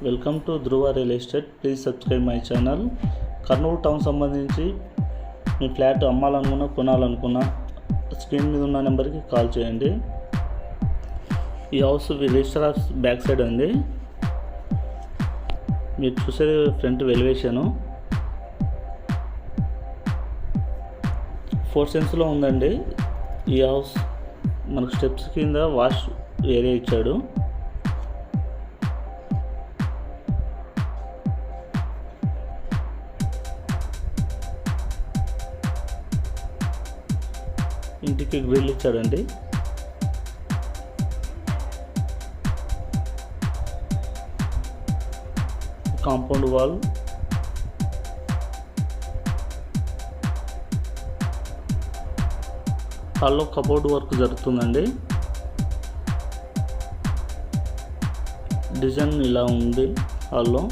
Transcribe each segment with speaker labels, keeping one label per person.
Speaker 1: Welcome to Dhruva real estate. Please subscribe my channel. Kurnool town సంబంధించి మీ flat అమ్మాలనుకున్నా కొనాలనుకున్నా screen మీద ఉన్న నెంబర్కి కాల్ చేయండి. ఈ house register of back side ఉంది. మీరు చూసేది ఫ్రంట్ ఎలివేషను 4 సెన్స్లో ఉందండి. ఈ హౌస్ మనకు స్టెప్స్ కింద వాష్ ఏరియా ఇచ్చాడు. ఇంటికి గ్రిల్ ఇచ్చాడండి. కాంపౌండ్ వాల్, హాల్లో కబోర్డ్ వర్క్ జరుగుతుందండి. డిజైన్ ఇలా ఉంది హాల్లో.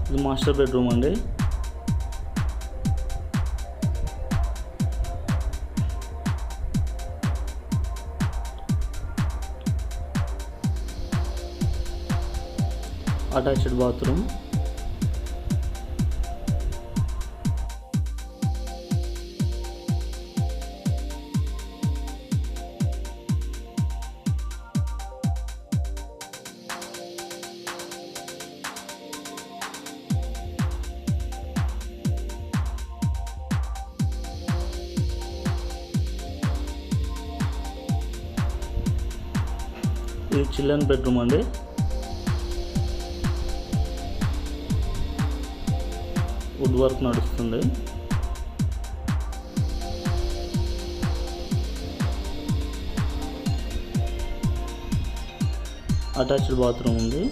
Speaker 1: ఇది మాస్టర్ బెడ్రూమ్ అండి. Attached bathroom. ఇది చిల్డ్రన్ బెడ్రూమ్ అండి. వుడ్ వర్క్ నడుస్తుంది. అటాచ్డ్ బాత్రూమ్ ఉంది.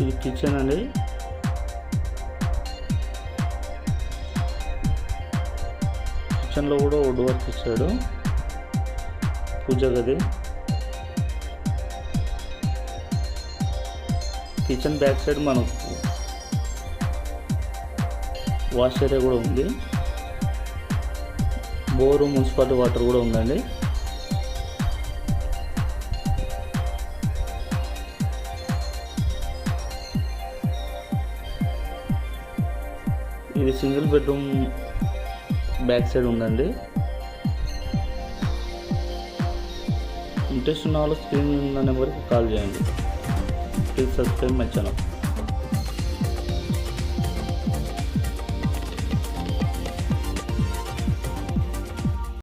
Speaker 1: ఇది కిచెన్ అండి. కిచెన్లో కూడా వుడ్ వర్క్ ఇచ్చాడు. పూజ గది. కిచెన్ బ్యాక్ సైడ్ మనకు వాష్ ఏరియా కూడా ఉంది. బోరు, మున్సిపాలిటీ వాటర్ కూడా ఉందండి. ఇది సింగిల్ బెడ్రూమ్ బ్యాక్ సైడ్ ఉందండి. ఇంట్రెస్ట్ ఉన్న వాళ్ళు స్క్రీన్ ఉన్న నెంబర్కి కాల్ చేయండి. Please subscribe my channel.